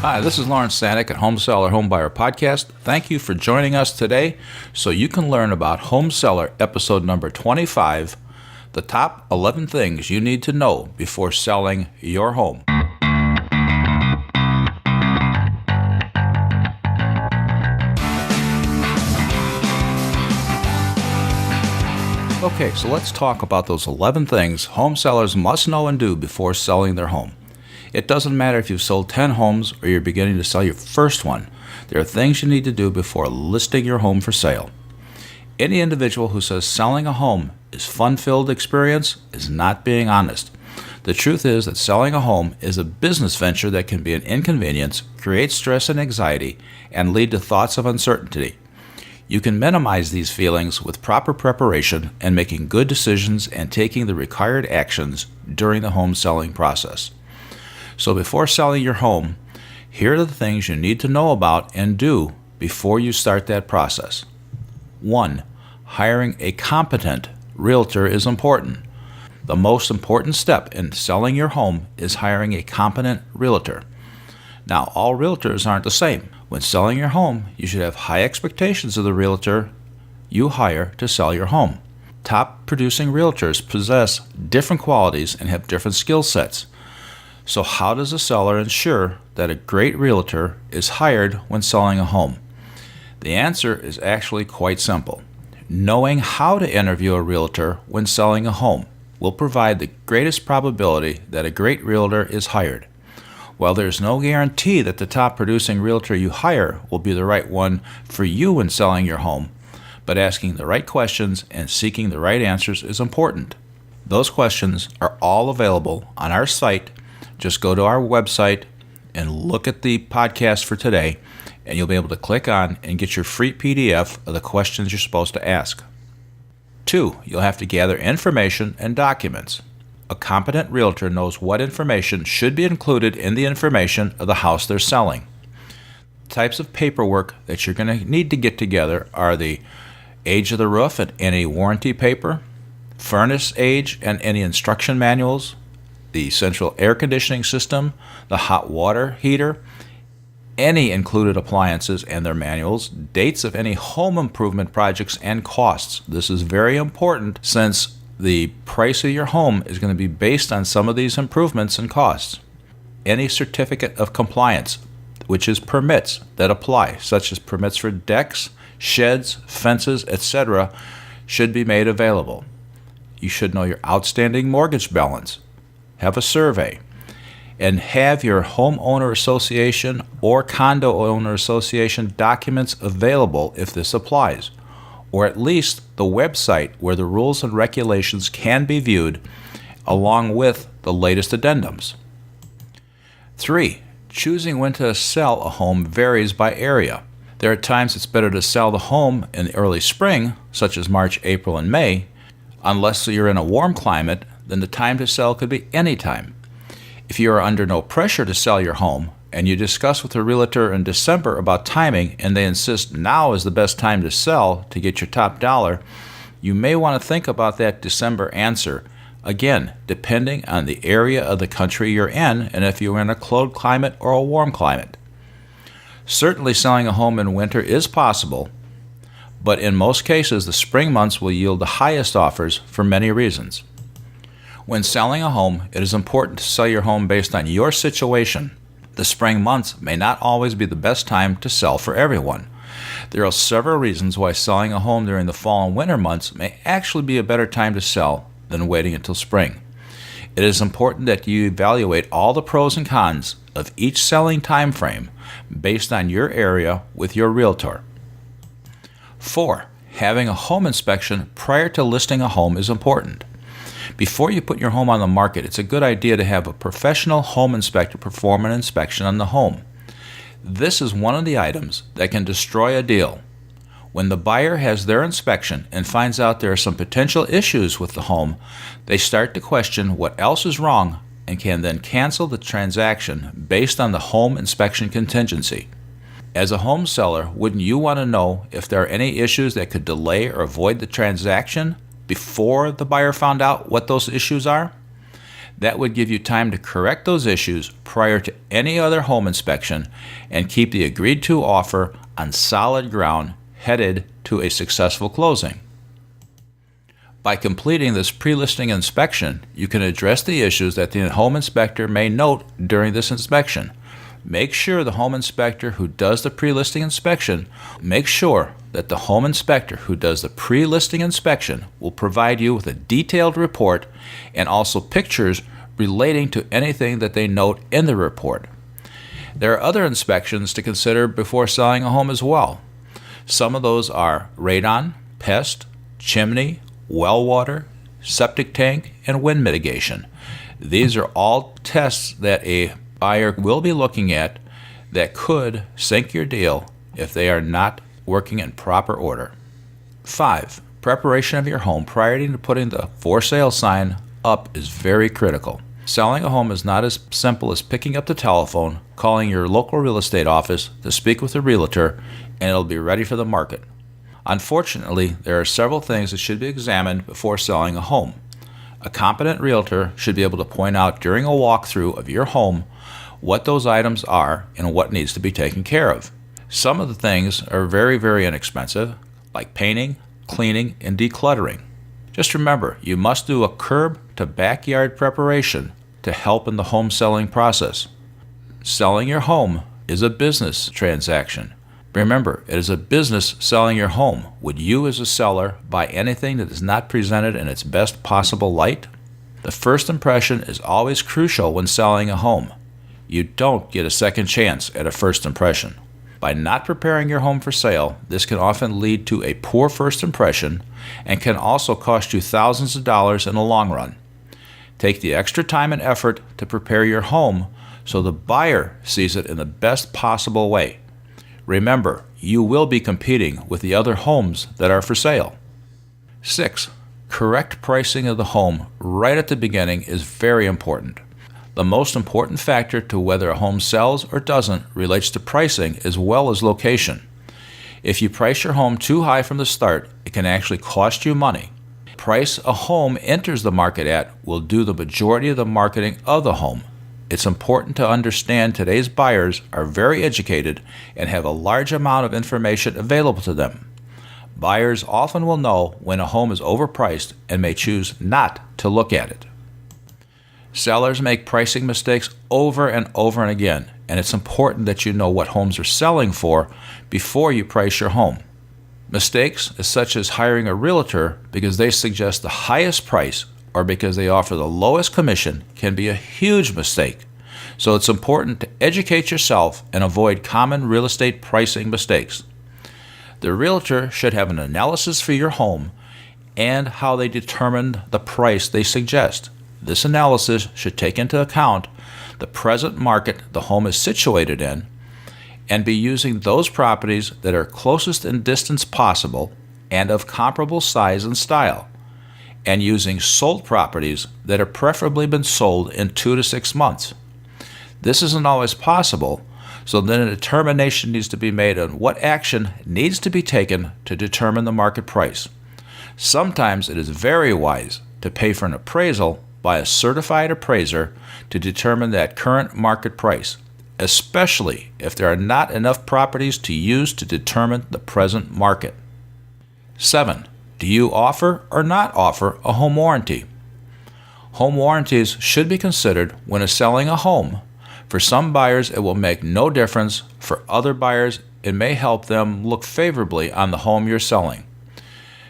Hi, this is Lawrence Stanek at Home Seller Home Buyer Podcast. Thank you for joining us today so you can learn about Home Seller episode number 25, the top 11 things you need to know before selling your home. Okay, so let's talk about those 11 things home sellers must know and do before selling their home. It doesn't matter if you've sold 10 homes or you're beginning to sell your first one. There are things you need to do before listing your home for sale. Any individual who says selling a home is fun-filled experience is not being honest. The truth is that selling a home is a business venture that can be an inconvenience, create stress and anxiety, and lead to thoughts of uncertainty. You can minimize these feelings with proper preparation and making good decisions and taking the required actions during the home selling process. So before selling your home, here are the things you need to know about and do before you start that process. 1. Hiring a competent realtor is important. The most important step in selling your home is hiring a competent realtor. Now, all realtors aren't the same. When selling your home, you should have high expectations of the realtor you hire to sell your home. Top producing realtors possess different qualities and have different skill sets. So how does a seller ensure that a great realtor is hired when selling a home? The answer is actually quite simple. Knowing how to interview a realtor when selling a home will provide the greatest probability that a great realtor is hired. While there's no guarantee that the top producing realtor you hire will be the right one for you when selling your home, but asking the right questions and seeking the right answers is important. Those questions are all available on our site. Just go to our website and look at the podcast for today, and you'll be able to click on and get your free PDF of the questions you're supposed to ask. 2. You'll have to gather information and documents. A competent realtor knows what information should be included in the information of the house they're selling. Types of paperwork that you're going to need to get together are the age of the roof and any warranty paper, furnace age and any instruction manuals, the central air conditioning system, the hot water heater, any included appliances and their manuals, dates of any home improvement projects, and costs. This is very important since the price of your home is going to be based on some of these improvements and costs. Any certificate of compliance, which is permits that apply, such as permits for decks, sheds, fences, etc., should be made available. You should know your outstanding mortgage balance. Have a survey, and have your homeowner association or condo owner association documents available if this applies, or at least the website where the rules and regulations can be viewed along with the latest addendums. 3. Choosing when to sell a home varies by area. There are times it's better to sell the home in the early spring, such as March, April, and May. Unless you're in a warm climate, then the time to sell could be any time. If you are under no pressure to sell your home, and you discuss with a realtor in December about timing, and they insist now is the best time to sell to get your top dollar, you may want to think about that December answer, again, depending on the area of the country you're in and if you're in a cold climate or a warm climate. Certainly selling a home in winter is possible, but in most cases the spring months will yield the highest offers for many reasons. When selling a home, it is important to sell your home based on your situation. The spring months may not always be the best time to sell for everyone. There are several reasons why selling a home during the fall and winter months may actually be a better time to sell than waiting until spring. It is important that you evaluate all the pros and cons of each selling time frame based on your area with your realtor. 4. Having a home inspection prior to listing a home is important. Before you put your home on the market, it's a good idea to have a professional home inspector perform an inspection on the home. This is one of the items that can destroy a deal. When the buyer has their inspection and finds out there are some potential issues with the home, they start to question what else is wrong and can then cancel the transaction based on the home inspection contingency. As a home seller, wouldn't you want to know if there are any issues that could delay or avoid the transaction before the buyer found out what those issues are? That would give you time to correct those issues prior to any other home inspection and keep the agreed-to offer on solid ground headed to a successful closing. By completing this pre-listing inspection, you can address the issues that the home inspector may note during this inspection. Make sure the home inspector who does the pre-listing inspection will provide you with a detailed report and also pictures relating to anything that they note in the report. There are other inspections to consider before selling a home as well. Some of those are radon, pest, chimney, well water, septic tank, and wind mitigation. These are all tests that a buyer will be looking at that could sink your deal if they are not working in proper order. 5. Preparation of your home prior to putting the for sale sign up is very critical. Selling a home is not as simple as picking up the telephone, calling your local real estate office to speak with a realtor, and it'll be ready for the market. Unfortunately, there are several things that should be examined before selling a home. A competent realtor should be able to point out during a walkthrough of your home what those items are and what needs to be taken care of. Some of the things are very, very inexpensive, like painting, cleaning, and decluttering. Just remember, you must do a curb to backyard preparation to help in the home selling process. Selling your home is a business transaction. Remember, it is a business selling your home. Would you as a seller buy anything that is not presented in its best possible light? The first impression is always crucial when selling a home. You don't get a second chance at a first impression. By not preparing your home for sale, this can often lead to a poor first impression and can also cost you thousands of dollars in the long run. Take the extra time and effort to prepare your home so the buyer sees it in the best possible way. Remember, you will be competing with the other homes that are for sale. 6. Correct pricing of the home right at the beginning is very important. The most important factor to whether a home sells or doesn't relates to pricing as well as location. If you price your home too high from the start, it can actually cost you money. The price a home enters the market at will do the majority of the marketing of the home. It's important to understand today's buyers are very educated and have a large amount of information available to them. Buyers often will know when a home is overpriced and may choose not to look at it. Sellers make pricing mistakes over and again, and it's important that you know what homes are selling for before you price your home. Mistakes such as hiring a realtor because they suggest the highest price or because they offer the lowest commission can be a huge mistake. So it's important to educate yourself and avoid common real estate pricing mistakes. The realtor should have an analysis for your home and how they determined the price they suggest. This analysis should take into account the present market the home is situated in and be using those properties that are closest in distance possible and of comparable size and style, and using sold properties that have preferably been sold in 2 to 6 months. This isn't always possible, so then a determination needs to be made on what action needs to be taken to determine the market price. Sometimes it is very wise to pay for an appraisal by a certified appraiser to determine that current market price, especially if there are not enough properties to use to determine the present market. 7. Do you offer or not offer a home warranty? Home warranties should be considered when selling a home. For some buyers, it will make no difference. For other buyers, it may help them look favorably on the home you're selling.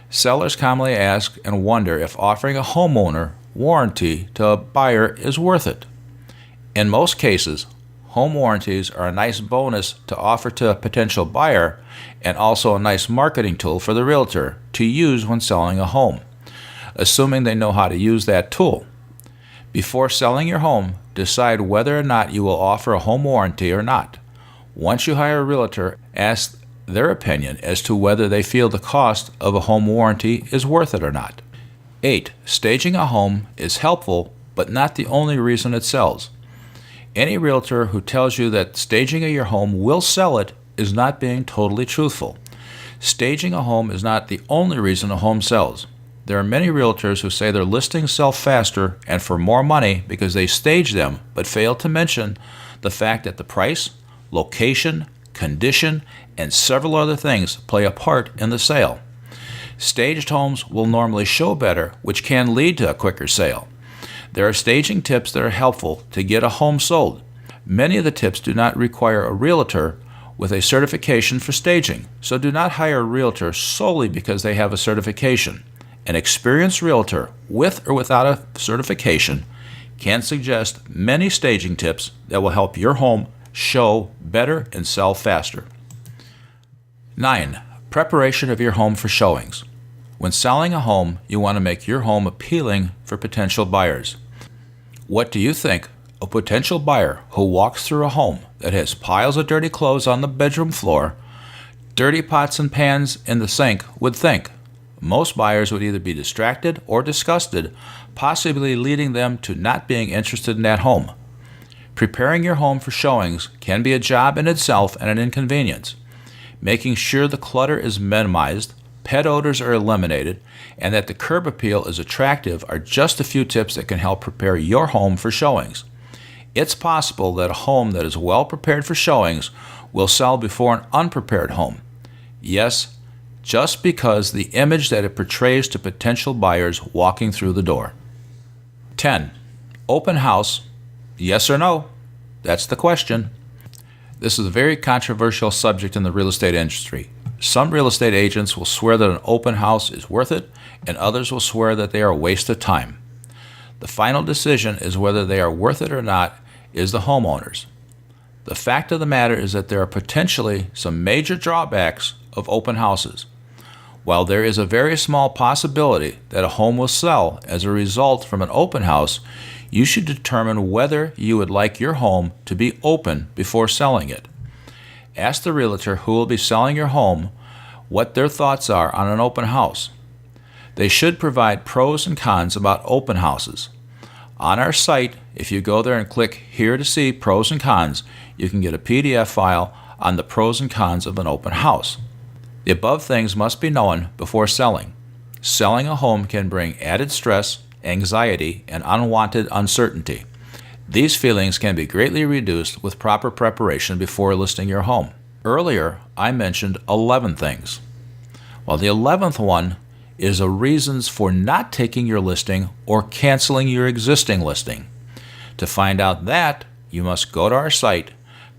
Sellers commonly ask and wonder if offering a homeowner warranty to a buyer is worth it. In most cases, home warranties are a nice bonus to offer to a potential buyer and also a nice marketing tool for the realtor to use when selling a home, assuming they know how to use that tool. Before selling your home, decide whether or not you will offer a home warranty or not. Once you hire a realtor, ask their opinion as to whether they feel the cost of a home warranty is worth it or not. 8. Staging a home is helpful, but not the only reason it sells. Any realtor who tells you that staging of your home will sell it is not being totally truthful. Staging a home is not the only reason a home sells. There are many realtors who say their listings sell faster and for more money because they stage them, but fail to mention the fact that the price, location, condition, and several other things play a part in the sale. Staged homes will normally show better, which can lead to a quicker sale. There are staging tips that are helpful to get a home sold. Many of the tips do not require a realtor with a certification for staging, so do not hire a realtor solely because they have a certification. An experienced realtor, with or without a certification, can suggest many staging tips that will help your home show better and sell faster. 9. Preparation of your home for showings. When selling a home, you want to make your home appealing for potential buyers. What do you think a potential buyer who walks through a home that has piles of dirty clothes on the bedroom floor, dirty pots and pans in the sink would think? Most buyers would either be distracted or disgusted, possibly leading them to not being interested in that home. Preparing your home for showings can be a job in itself and an inconvenience. Making sure the clutter is minimized, pet odors are eliminated, and that the curb appeal is attractive are just a few tips that can help prepare your home for showings. It's possible that a home that is well prepared for showings will sell before an unprepared home. Yes, just because the image that it portrays to potential buyers walking through the door. 10. Open house, yes or no? That's the question. This is a very controversial subject in the real estate industry. Some real estate agents will swear that an open house is worth it, and others will swear that they are a waste of time. The final decision is whether they are worth it or not is the homeowner's. The fact of the matter is that there are potentially some major drawbacks of open houses. While there is a very small possibility that a home will sell as a result from an open house, you should determine whether you would like your home to be open before selling it. Ask the realtor who will be selling your home what their thoughts are on an open house. They should provide pros and cons about open houses. On our site, if you go there and click here to see pros and cons, you can get a PDF file on the pros and cons of an open house. The above things must be known before selling. Selling a home can bring added stress, anxiety, and unwanted uncertainty. These feelings can be greatly reduced with proper preparation before listing your home. Earlier, I mentioned 11 things. Well, the 11th one is a reasons for not taking your listing or canceling your existing listing. To find out that, you must go to our site,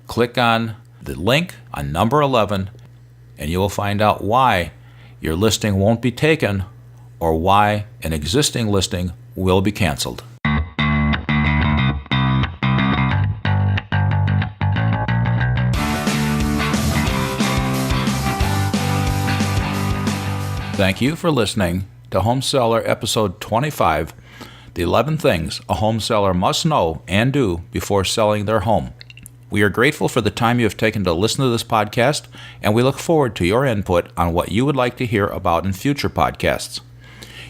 click on the link on number 11, and you will find out why your listing won't be taken or why an existing listing will be canceled. Thank you for listening to Home Seller Episode 25, the 11 things a home seller must know and do before selling their home. We are grateful for the time you have taken to listen to this podcast, and we look forward to your input on what you would like to hear about in future podcasts.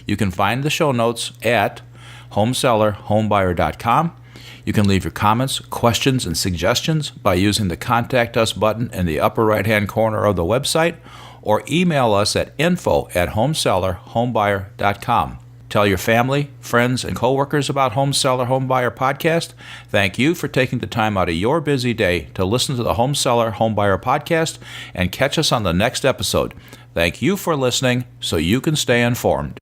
You can find the show notes at homesellerhomebuyer.com. You can leave your comments, questions, and suggestions by using the Contact Us button in the upper right-hand corner of the website, or email us at info@homesellerhomebuyer.com. Tell your family, friends, and coworkers about Home Seller Homebuyer Podcast. Thank you for taking the time out of your busy day to listen to the Home Seller Homebuyer Podcast and catch us on the next episode. Thank you for listening so you can stay informed.